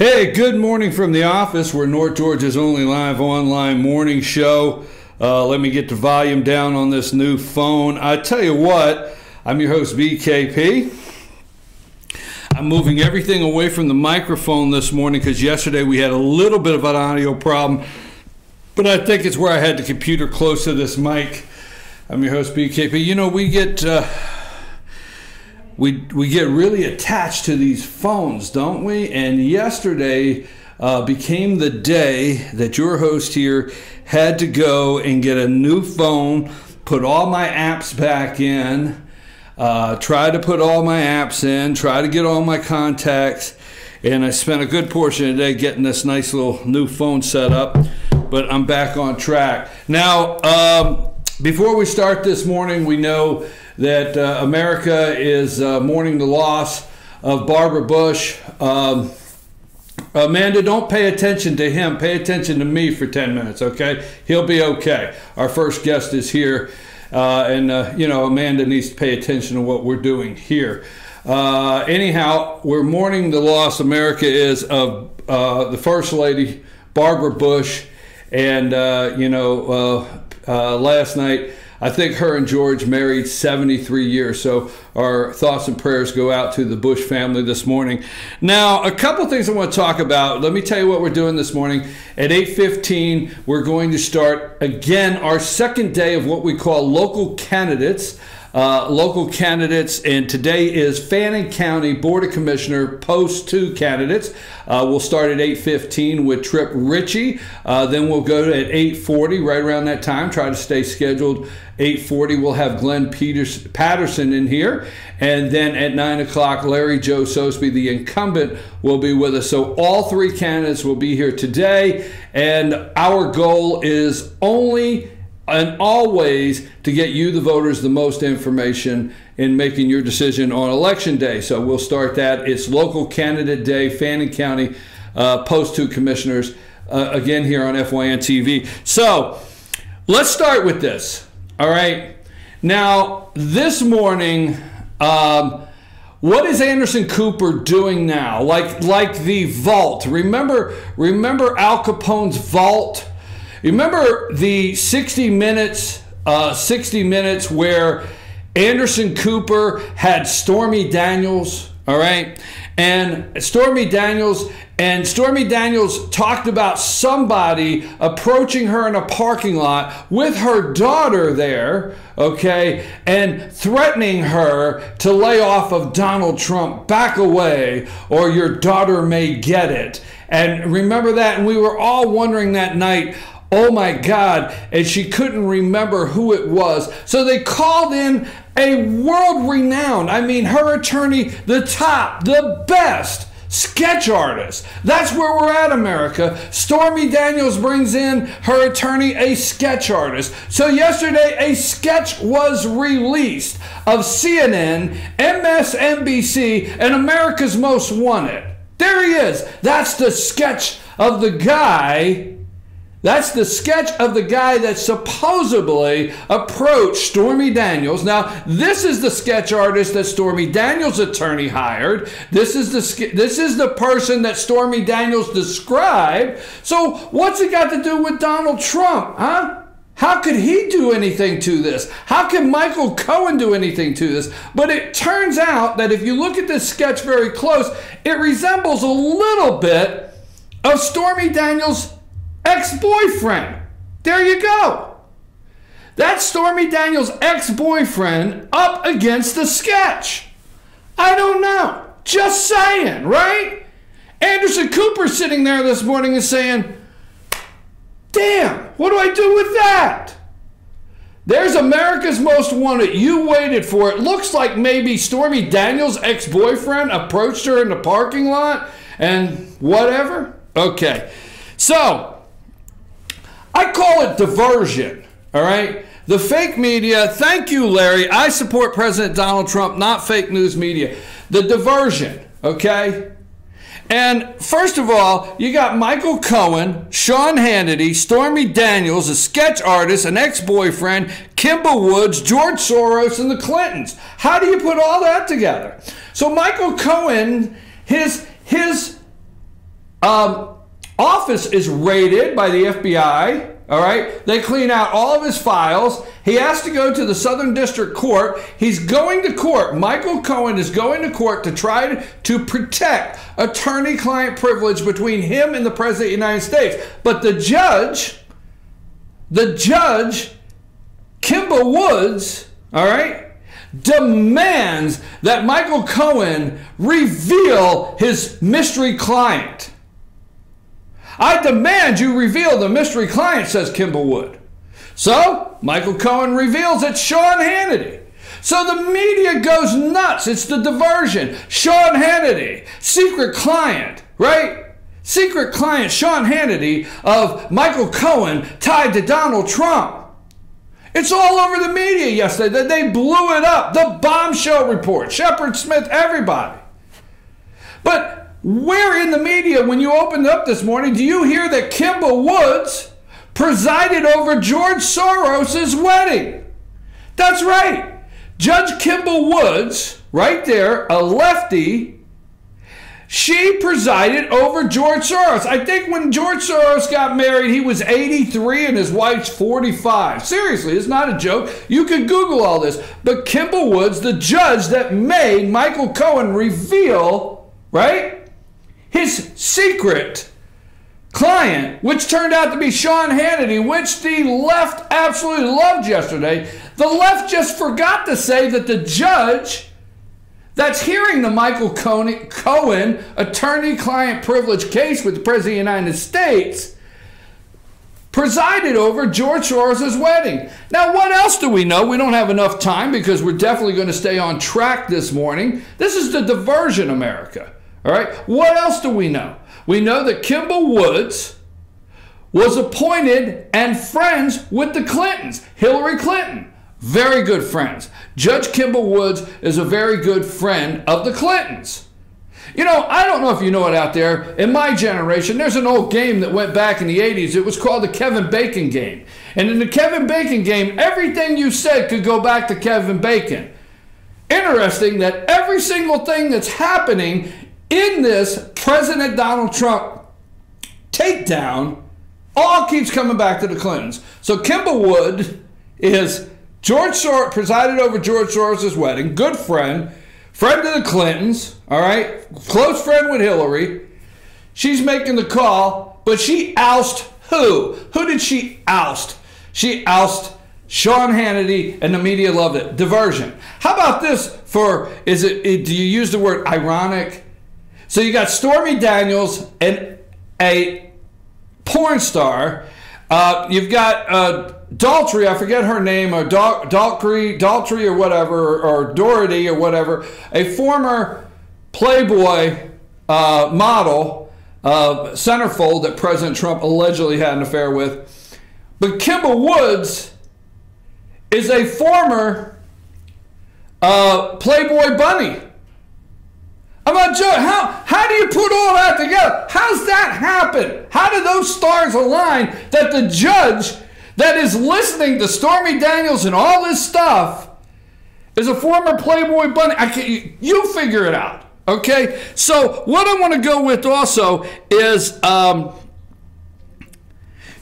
Hey, good morning from the office. We're North Georgia's only live online morning show. Let me get the volume down on this new phone. I tell you what, I'm your host, BKP. I'm moving everything away from the microphone this morning because yesterday we had a little bit of an audio problem, but I think it's where I had the computer close to this mic. I'm your host, BKP. You know, we get really attached to these phones, don't we? And yesterday became the day that your host here had to go and get a new phone, put all my apps back in, try to put all my apps in, try to get all my contacts, and I spent a good portion of the day getting this nice little new phone set up, but I'm back on track. Now, before we start this morning, we know that America is mourning the loss of Barbara Bush. Amanda, don't pay attention to him. Pay attention to me for 10 minutes, okay? He'll be okay. Our first guest is here, and you know, Amanda needs to pay attention to what we're doing here. Anyhow, we're mourning the loss, America is, of the First Lady, Barbara Bush, and you know, last night, I think her and George married 73 years, so our thoughts and prayers go out to the Bush family this morning. Now, a couple things I want to talk about. Let me tell you what we're doing this morning. At 8:15, we're going to start, again, our second day of what we call local candidates. And today is Fannin County Board of Commissioner Post 2 candidates. We'll start at 8:15 with Trip Ritchie. Then we'll go to at 8:40, right around that time. Try to stay scheduled. 8:40, we'll have Glenn Patterson in here. And then at 9 o'clock, Larry Joe Sosby, the incumbent, will be with us. So all three candidates will be here today. And our goal is only and always to get you, the voters, the most information in making your decision on Election Day. So we'll start that. It's Local Candidate Day, Fannin County Post 2 Commissioners, again here on FYN TV. So let's start with this, all right? Now, this morning, what is Anderson Cooper doing now? Like the vault. Remember Al Capone's vault? Remember the 60 Minutes where Anderson Cooper had Stormy Daniels, all right? And Stormy Daniels talked about somebody approaching her in a parking lot with her daughter there, okay, and threatening her to lay off of Donald Trump, back away, or your daughter may get it. And remember that? And we were all wondering that night, oh my God, and she couldn't remember who it was. So they called in a world-renowned, I mean, her attorney, the top, the best sketch artist. That's where we're at, America. Stormy Daniels brings in her attorney, a sketch artist. So yesterday, a sketch was released of CNN, MSNBC, and America's Most Wanted. There he is. That's the sketch of the guy. That's the sketch of the guy that supposedly approached Stormy Daniels. Now, this is the sketch artist that Stormy Daniels' attorney hired. This is the person that Stormy Daniels described. So what's it got to do with Donald Trump, huh? How could he do anything to this? How can Michael Cohen do anything to this? But it turns out that if you look at this sketch very close, it resembles a little bit of Stormy Daniels' ex-boyfriend. There you go. That's Stormy Daniels' ex-boyfriend up against the sketch. I don't know. Just saying, right? Anderson Cooper sitting there this morning and saying, damn, what do I do with that? There's America's Most Wanted. You waited for it. Looks like maybe Stormy Daniels' ex-boyfriend approached her in the parking lot and whatever. Okay. So, I call it diversion, all right? The fake media, thank you, Larry. I support President Donald Trump, not fake news media. The diversion, okay? And first of all, you got Michael Cohen, Sean Hannity, Stormy Daniels, a sketch artist, an ex-boyfriend, Kimba Woods, George Soros, and the Clintons. How do you put all that together? So Michael Cohen, his office is raided by the FBI. All right, they clean out all of his files. He has to go to the Southern District Court. He's going to court. Michael Cohen is going to court to try to protect attorney-client privilege between him and the President of the United States. But the judge, Kimba Woods, all right, demands that Michael Cohen reveal his mystery client. I demand you reveal the mystery client, says Kimba Wood. So, Michael Cohen reveals it's Sean Hannity. So the media goes nuts. It's the diversion. Sean Hannity, secret client, right? Secret client Sean Hannity of Michael Cohen tied to Donald Trump. It's all over the media yesterday. They blew it up. The bombshell report, Shepard Smith, everybody. But where in the media, when you opened up this morning, do you hear that Kimba Woods presided over George Soros's wedding? That's right. Judge Kimba Woods, right there, a lefty, she presided over George Soros. I think when George Soros got married, he was 83 and his wife's 45. Seriously, it's not a joke. You can Google all this. But Kimba Woods, the judge that made Michael Cohen reveal, right, his secret client, which turned out to be Sean Hannity, which the left absolutely loved yesterday. The left just forgot to say that the judge that's hearing the Michael Cohen attorney-client privilege case with the President of the United States presided over George Soros's wedding. Now, what else do we know? We don't have enough time because we're definitely going to stay on track this morning. This is the diversion, America. All right, what else do we know? We know that Kimba Woods was appointed and friends with the Clintons. Hillary Clinton, very good friends. Judge Kimba Woods is a very good friend of the Clintons. You know, I don't know if you know it out there. In my generation, there's an old game that went back in the 80s. It was called the Kevin Bacon game. And in the Kevin Bacon game, everything you said could go back to Kevin Bacon. Interesting that every single thing that's happening in this President Donald Trump takedown all keeps coming back to the Clintons. So Kimba Wood is George Soros, presided over George Soros's wedding, good friend of the Clintons, all right, close friend with Hillary. She's making the call, but she ousted who? Who did she oust? She ousted Sean Hannity, and the media loved it. Diversion. How about this for, do you use the word ironic? So you got Stormy Daniels and a porn star. You've got Daltrey, I forget her name, or Daltrey or whatever, or Doherty or whatever, a former Playboy model, centerfold that President Trump allegedly had an affair with. But Kimba Woods is a former Playboy bunny. I'm not joking. How do you put all that together? How's that happen? How do those stars align that the judge that is listening to Stormy Daniels and all this stuff is a former Playboy bunny? You figure it out, okay? So what I want to go with also is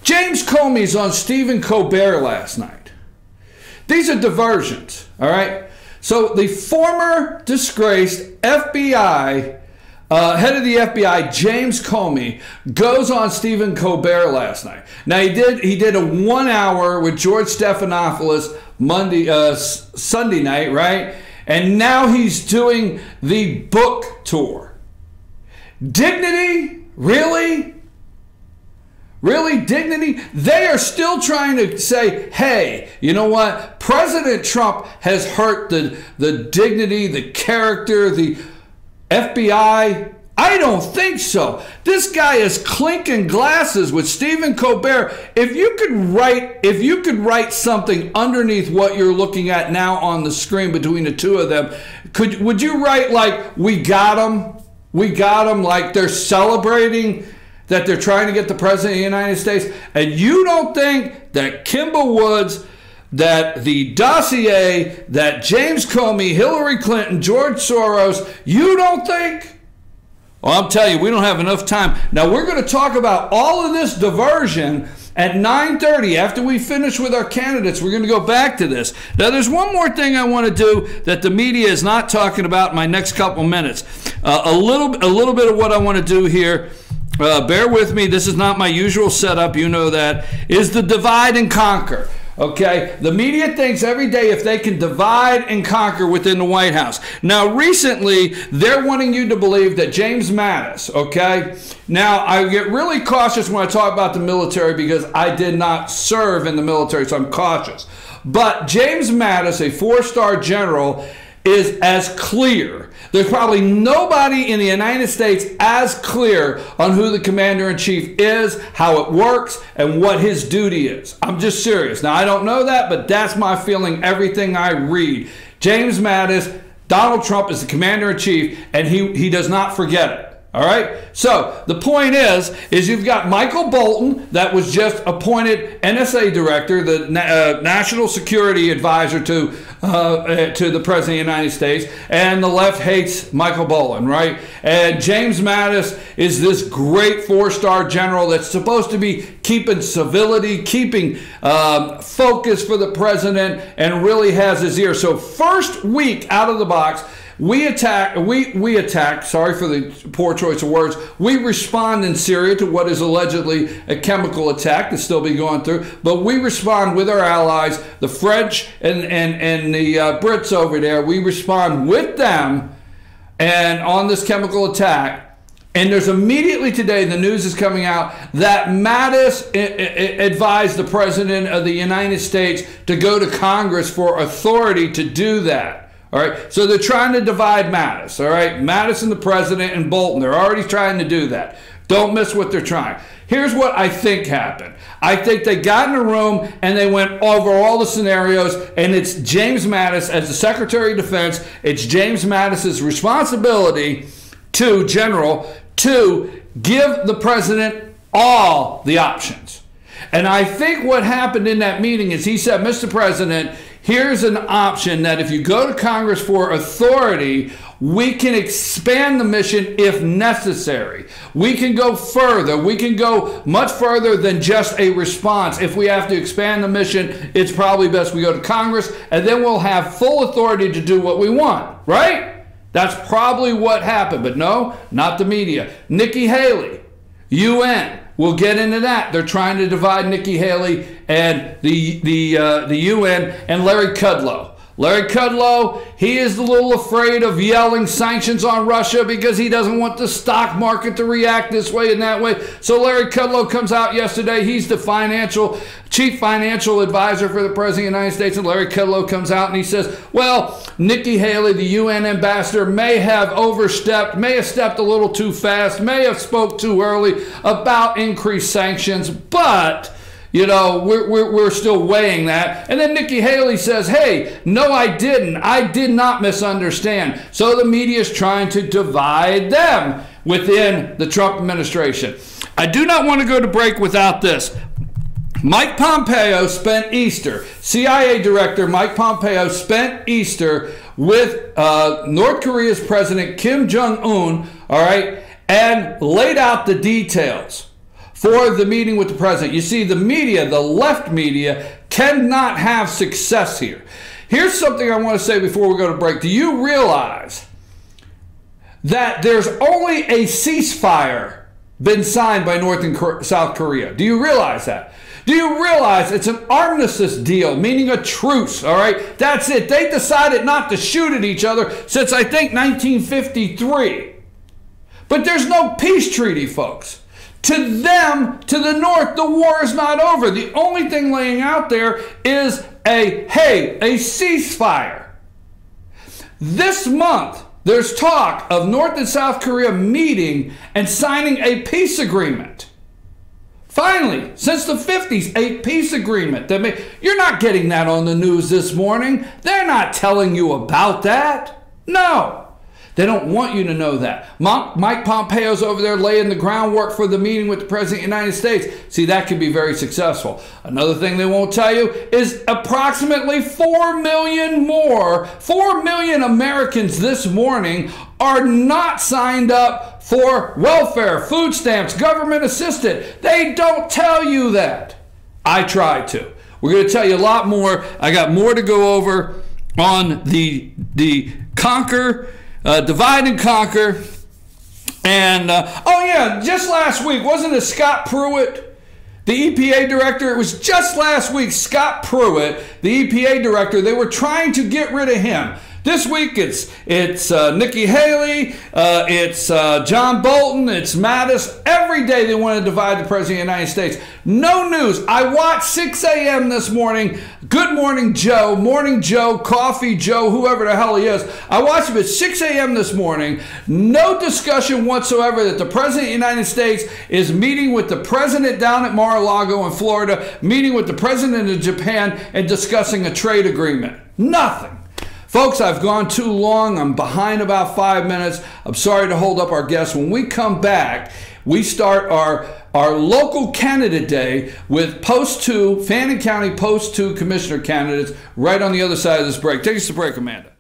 James Comey's on Stephen Colbert last night. These are diversions, all right? So the former disgraced FBI, head of the FBI, James Comey, goes on Stephen Colbert last night. Now he did a 1 hour with George Stephanopoulos Sunday night, right? And now he's doing the book tour. Dignity? Really? Really, dignity? They are still trying to say, hey, you know what? President Trump has hurt the dignity, the character, the FBI. I don't think so. This guy is clinking glasses with Stephen Colbert. If you could write something underneath what you're looking at now on the screen between the two of them, would you write like, we got him? We got him, like they're celebrating that they're trying to get the President of the United States? And you don't think that Kimba Woods, that the dossier, that James Comey, Hillary Clinton, George Soros, you don't think? Well, I'm telling you, we don't have enough time. Now, we're going to talk about all of this diversion at 9:30. After we finish with our candidates, we're going to go back to this. Now, there's one more thing I want to do that the media is not talking about in my next couple minutes. A little bit of what I want to do here. Bear with me. This is not my usual setup. You know that. Is the divide and conquer. Okay, the media thinks every day if they can divide and conquer within the White House. Now, recently, they're wanting you to believe that James Mattis, okay? Now, I get really cautious when I talk about the military because I did not serve in the military, so I'm cautious. But James Mattis, a four-star general, is as clear. There's probably nobody in the United States as clear on who the commander-in-chief is, how it works, and what his duty is. I'm just serious. Now, I don't know that, but that's my feeling, everything I read. James Mattis, Donald Trump is the commander-in-chief, and he does not forget it. All right. So the point is you've got Michael Bolton that was just appointed NSA director, the national security advisor to the president of the United States, and the left hates Michael Bolton, right? And James Mattis is this great four-star general that's supposed to be keeping civility, keeping focus for the president, and really has his ear. So first week out of the box, we attack, sorry for the poor choice of words, we respond in Syria to what is allegedly a chemical attack that's still be going through, but we respond with our allies, the French and the Brits over there. We respond with them and on this chemical attack. And there's immediately today, the news is coming out that Mattis advised the President of the United States to go to Congress for authority to do that. All right, so they're trying to divide Mattis, all right? Mattis and the president and Bolton, they're already trying to do that. Don't miss what they're trying. Here's what I think happened. I think they got in a room and they went over all the scenarios, and it's James Mattis as the Secretary of Defense. It's James Mattis's responsibility to give the president all the options. And I think what happened in that meeting is he said, Mr. President, here's an option that if you go to Congress for authority, we can expand the mission if necessary. We can go further. We can go much further than just a response. If we have to expand the mission, it's probably best we go to Congress, and then we'll have full authority to do what we want, right? That's probably what happened, but no, not the media. Nikki Haley, UN. We'll get into that. They're trying to divide Nikki Haley and the UN and Larry Kudlow. Larry Kudlow, he is a little afraid of yelling sanctions on Russia because he doesn't want the stock market to react this way and that way. So Larry Kudlow comes out yesterday. He's the chief financial advisor for the President of the United States. And Larry Kudlow comes out and he says, well, Nikki Haley, the UN ambassador, may have overstepped, may have stepped a little too fast, may have spoke too early about increased sanctions, but you know, we're still weighing that. And then Nikki Haley says, hey, no, I didn't. I did not misunderstand. So the media is trying to divide them within the Trump administration. I do not want to go to break without this. Mike Pompeo spent Easter, CIA Director Mike Pompeo spent Easter with North Korea's President Kim Jong-un, all right, and laid out the details for the meeting with the president. You see, the media, the left media, cannot have success here. Here's something I want to say before we go to break. Do you realize that there's only a ceasefire been signed by North and South Korea? Do you realize that? Do you realize it's an armistice deal, meaning a truce, all right? That's it. They decided not to shoot at each other since, I think, 1953. But there's no peace treaty, folks. To them, to the North, the war is not over. The only thing laying out there is a ceasefire. This month, there's talk of North and South Korea meeting and signing a peace agreement. Finally, since the 50s, a peace agreement. You're not getting that on the news this morning. They're not telling you about that. No. They don't want you to know that. Mike Pompeo's over there laying the groundwork for the meeting with the President of the United States. See, that could be very successful. Another thing they won't tell you is approximately 4 million Americans this morning are not signed up for welfare, food stamps, government assisted. They don't tell you that. I tried to. We're going to tell you a lot more. I got more to go over on the divide and conquer. And, oh yeah, just last week, wasn't it Scott Pruitt, the EPA director? It was just last week, Scott Pruitt, the EPA director. They were trying to get rid of him. This week it's Nikki Haley, it's John Bolton, it's Mattis. Every day they want to divide the President of the United States. No news. I watched 6 a.m. this morning. Good Morning Joe, Morning Joe, Coffee Joe, whoever the hell he is. I watched him at 6 a.m. this morning. No discussion whatsoever that the President of the United States is meeting with the President down at Mar-a-Lago in Florida, meeting with the President of Japan, and discussing a trade agreement. Nothing. Folks, I've gone too long. I'm behind about 5 minutes. I'm sorry to hold up our guests. When we come back, we start our local candidate day with Post 2, Fannin County Post 2 Commissioner candidates right on the other side of this break. Take us to break, Amanda.